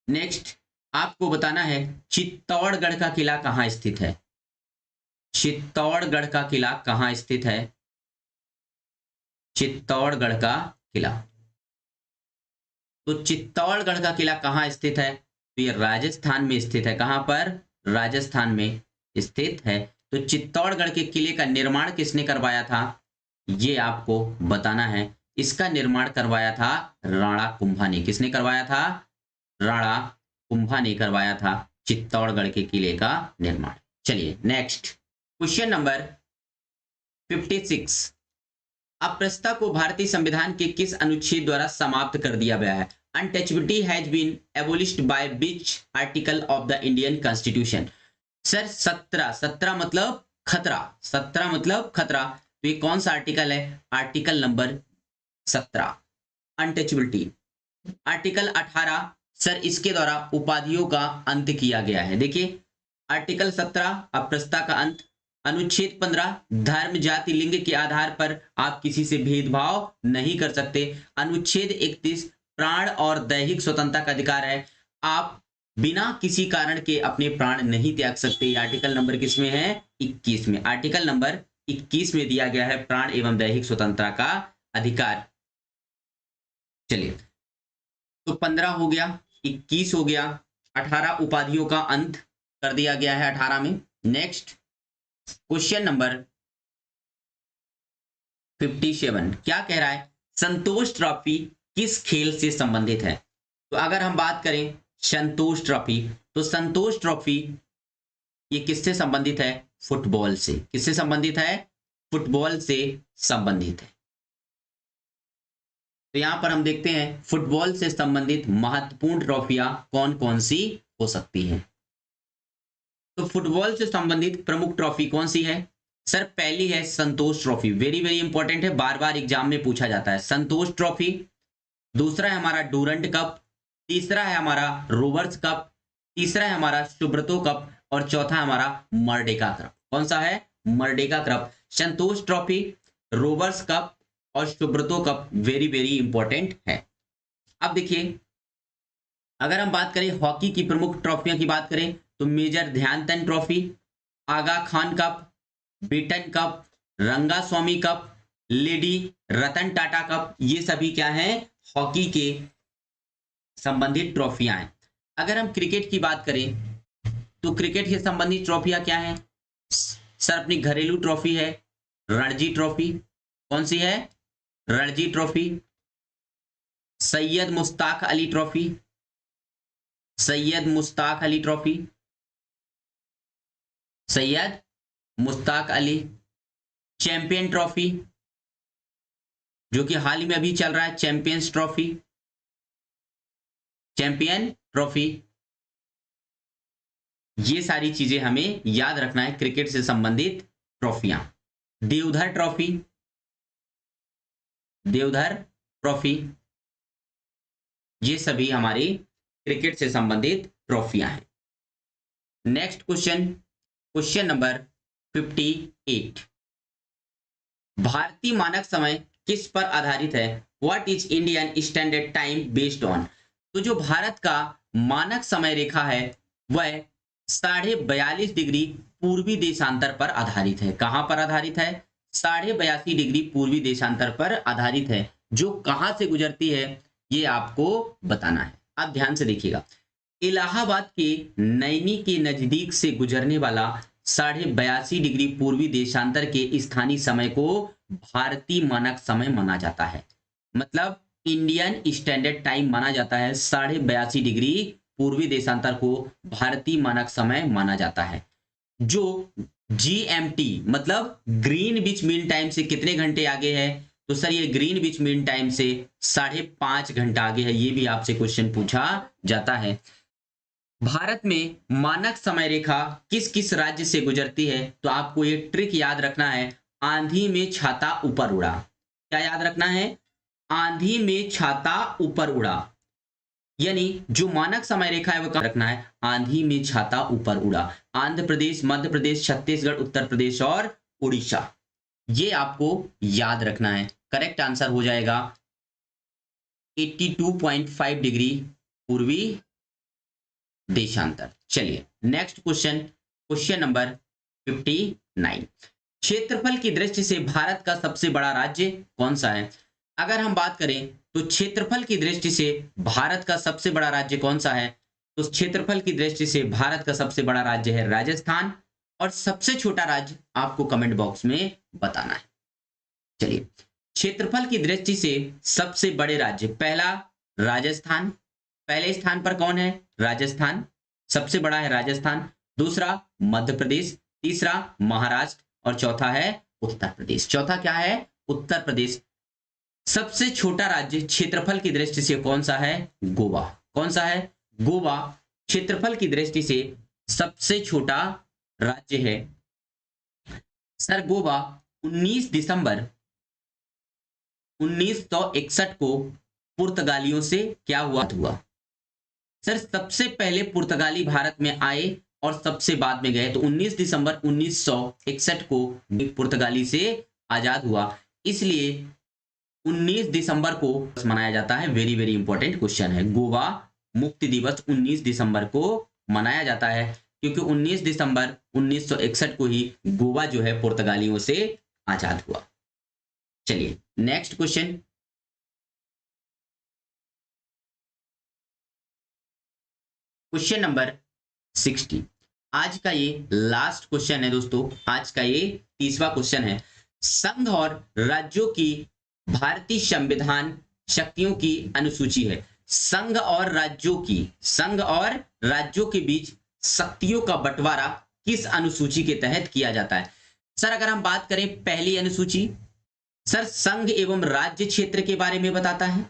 नेक्स्ट आपको बताना है चित्तौड़गढ़ का किला कहां स्थित है? चित्तौड़गढ़ का किला कहां स्थित है? चित्तौड़गढ़ का किला, तो चित्तौड़गढ़ का किला कहां स्थित है? तो ये राजस्थान में स्थित है। कहां पर? राजस्थान में स्थित है। तो चित्तौड़गढ़ के किले का निर्माण किसने करवाया था? ये आपको बताना है। इसका निर्माण करवाया था राणा कुंभा ने। किसने करवाया था? राणा कुंभा ने करवाया था चित्तौड़गढ़ के किले का निर्माण। चलिए नेक्स्ट क्वेश्चन नंबर 56। अप्रस्तता को भारतीय संविधान के किस अनुच्छेद द्वारा समाप्त कर दिया गया है? Untouchability has been abolished by which article of the Indian constitution? Sir 17 मतलब खतरा। 17 मतलब खतरा। तो ये कौन सा आर्टिकल है? Article number 17 untouchability. Article 18 sir इसके द्वारा उपाधियों का अंत किया गया है। देखिए आर्टिकल 17 अप्रस्तता का अंत। अनुच्छेद 15 धर्म जाति लिंग के आधार पर आप किसी से भेदभाव नहीं कर सकते। अनुच्छेद 31 प्राण और दैहिक स्वतंत्रता का अधिकार है, आप बिना किसी कारण के अपने प्राण नहीं त्याग सकते। आर्टिकल नंबर किसमें है? 21 में। आर्टिकल नंबर 21 में दिया गया है प्राण एवं दैहिक स्वतंत्रता का अधिकार। चलिए तो 15 हो गया, 21 हो गया, 18 उपाधियों का अंत कर दिया गया है 18 में। नेक्स्ट क्वेश्चन नंबर 57 क्या कह रहा है? संतोष ट्रॉफी किस खेल से संबंधित है? तो अगर हम बात करें संतोष ट्रॉफी, तो संतोष ट्रॉफी ये किससे संबंधित है? फुटबॉल से। किससे संबंधित है? फुटबॉल से संबंधित है। तो यहां पर हम देखते हैं फुटबॉल से संबंधित महत्वपूर्ण ट्रॉफियां कौन कौन सी हो सकती हैं। तो फुटबॉल से संबंधित प्रमुख ट्रॉफी कौन सी है? सर पहली है संतोष ट्रॉफी। वेरी वेरी इंपॉर्टेंट है, बार बार एग्जाम में पूछा जाता है। संतोष ट्रॉफी। दूसरा है हमारा डूरंट कप। तीसरा है हमारा रोवर्स कप। तीसरा है हमारा सुब्रतो कप। और चौथा है हमारा मर्डेका कप। कौन सा है? Merdeka cup. Santosh trophy, Rovers cup और Subroto cup very very important है। अब देखिए अगर हम बात करें हॉकी की प्रमुख ट्रॉफियों की बात करें तो major Dhyanchand trophy, Aga Khan cup, Beighton cup, Rangaswamy cup, lady Ratan Tata cup, ये सभी क्या हैं? हॉकी के संबंधित ट्रॉफियां हैं। अगर हम क्रिकेट की बात करें तो क्रिकेट से संबंधित ट्रॉफियां क्या हैं? सर अपनी घरेलू ट्रॉफी है रणजी ट्रॉफी। कौन सी है? Ranji trophy. Syed Mushtaq Ali trophy, Syed Mushtaq Ali trophy, Syed Mushtaq Ali. Champion trophy जो कि हाल ही में अभी चल रहा है, चैंपियंस ट्रॉफी, चैंपियन ट्रॉफी। ये सारी चीजें हमें याद रखना है क्रिकेट से संबंधित ट्रॉफियां। देवधर ट्रॉफी, देवधर ट्रॉफी, ये सभी हमारी क्रिकेट से संबंधित ट्रॉफियां हैं। Next question, question number 58। भारतीय मानक समय किस पर आधारित है? What is Indian standard time based on? तो जो भारत का मानक समय रेखा है वह 42.5 डिग्री पूर्वी देशांतर पर आधारित है। कहां पर आधारित है? 82.5 डिग्री पूर्वी देशांतर पर आधारित है। जो कहां से गुजरती है ये आपको बताना है। आप ध्यान से देखिएगा, इलाहाबाद के नैनी के नजदीक से गुजरने वाला 82.5 डिग्री पूर्वी देशांतर के स्थानीय समय को भारतीय मानक समय माना जाता है। मतलब इंडियन स्टैंडर्ड टाइम माना जाता है। 82.5 डिग्री पूर्वी देशांतर को भारतीय मानक समय माना जाता है। जो GMT मतलब ग्रीनविच मीन टाइम से कितने घंटे आगे है? तो सर ये ग्रीनविच मीन टाइम से 5.5 घंटा आगे है। ये भी आपसे क्वेश्चन पूछा जाता है। भारत में मानक समय रेखा किस किस राज्य से गुजरती है? तो आपको ये ट्रिक याद रखना है, आंधी में छाता ऊपर उड़ा। क्या याद रखना है? आंधी में छाता ऊपर उड़ा, यानी जो मानक समय रेखा है वो कहाँ रखना है? आंधी में छाता ऊपर उड़ा। आंध्र प्रदेश, मध्य प्रदेश, छत्तीसगढ़, उत्तर प्रदेश और उड़ीसा, ये आपको याद रखना है। करेक्ट आंसर हो जाएगा 82.5 डिग्री पूर्वी देशांतर। चलिए नेक्स्ट क्वेश्चन, क्वेश्चन नंबर 59। क्षेत्रफल की दृष्टि से भारत का सबसे बड़ा राज्य कौन सा है? अगर हम बात करें तो क्षेत्रफल की दृष्टि से भारत का सबसे बड़ा राज्य कौन सा है? तो क्षेत्रफल की दृष्टि से भारत का सबसे बड़ा राज्य है राजस्थान, और सबसे छोटा राज्य आपको कमेंट बॉक्स में बताना है। चलिए, क्षेत्रफल की दृष्टि से सबसे बड़े राज्य, पहला राजस्थान, पहले स्थान पर कौन है? राजस्थान, सबसे बड़ा है राजस्थान। दूसरा मध्य प्रदेश, तीसरा महाराष्ट्र और चौथा है उत्तर प्रदेश। चौथा क्या है? उत्तर प्रदेश। सबसे छोटा राज्य क्षेत्रफल की दृष्टि से कौन सा है? गोवा। कौन सा है? गोवा क्षेत्रफल की दृष्टि से सबसे छोटा राज्य है। सर गोवा 19 दिसंबर 1961 को पुर्तगालियों से क्या हुआ? सर सबसे पहले पुर्तगाली भारत में आए और सबसे बाद में गए, तो 19 दिसंबर 1961 को पुर्तगाली से आजाद हुआ, इसलिए 19 दिसंबर को मनाया जाता है। वेरी वेरी इंपॉर्टेंट क्वेश्चन है। गोवा मुक्ति दिवस 19 दिसंबर को मनाया जाता है, क्योंकि 19 दिसंबर 1961 को ही गोवा जो है पुर्तगालियों से आजाद हुआ। चलिए नेक्स्ट क्वेश्चन, क्वेश्चन नंबर 60। आज का ये लास्ट क्वेश्चन है दोस्तों, आज का ये 30वां क्वेश्चन है। संघ और राज्यों की भारतीय संविधान शक्तियों की अनुसूची है। संघ और राज्यों के बीच शक्तियों का बंटवारा किस अनुसूची के तहत किया जाता है? सर अगर हम बात करें पहली अनुसूची, सर संघ एवं राज्य क्षेत्र के बारे में बताता है।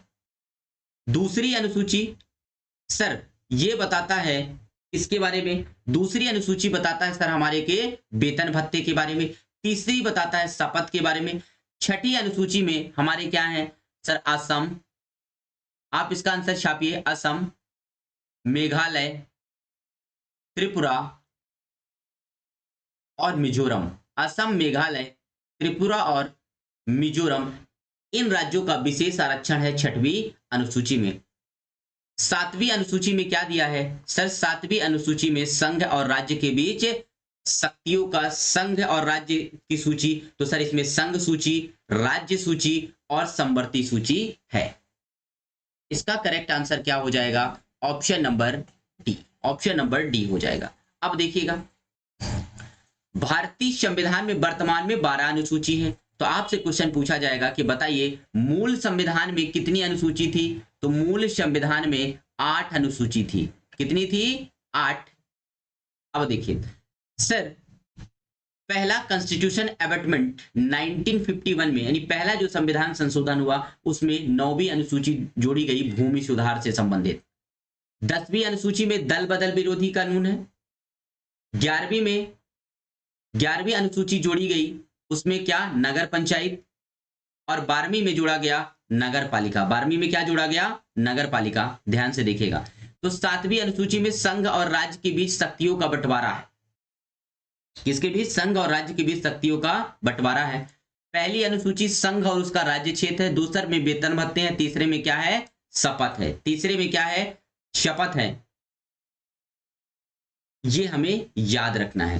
दूसरी अनुसूची सर ये बताता है इसके बारे में, दूसरी अनुसूची बताता है सर हमारे के वेतन भत्ते के बारे में। तीसरी बताता है शपथ के बारे में। छठी अनुसूची में हमारे क्या है? सर असम, आप इसका आंसर छापिए, असम, मेघालय, त्रिपुरा और मिजोरम। असम, मेघालय, त्रिपुरा और मिजोरम, इन राज्यों का विशेष आरक्षण है छठवीं अनुसूची में। सातवीं अनुसूची में क्या दिया है? सर सातवीं अनुसूची में संघ और राज्य के बीच शक्तियों का, संघ और राज्य की सूची, तो सर इसमें संघ सूची, राज्य सूची और समवर्ती सूची है। इसका करेक्ट आंसर क्या हो जाएगा? Option number D, option number D हो जाएगा। अब देखिएगा, भारतीय संविधान में वर्तमान में 12 अनुसूची है, तो आपसे क्वेश्चन पूछा जाएगा कि बताइए मूल संविधान में कितनी अनुसूची थी? तो मूल संविधान में 8 अनुसूची थी। कितनी थी? 8। अब देखिए सर, पहला कॉन्स्टिट्यूशन अमेंडमेंट 1951 में, यानी पहला जो संविधान संशोधन हुआ उसमें 9वीं अनुसूची जोड़ी गई भूमि सुधार से संबंधित। 10वीं अनुसूची में दल बदल विरोधी कानून है। 11वीं अनुसूची जोड़ी गई, उसमें क्या? नगर पंचायत। और 12वीं में जोड़ा गया नगर पालिका। 12वीं में क्या जोड़ा गया? नगर पालिका। ध्यान से देखिएगा। तो 7वीं अनुसूची में संघ और राज्य के बीच शक्तियों का बंटवारा है। किसके बीच? संघ और राज्य के बीच शक्तियों का बंटवारा है। पहली अनुसूची संघ और उसका राज्य क्षेत्र है। दूसरे में वेतन भत्ते हैं। तीसरे में क्या है? शपथ है। तीसरे में क्या है? शपथ है। ये हमें याद रखना है।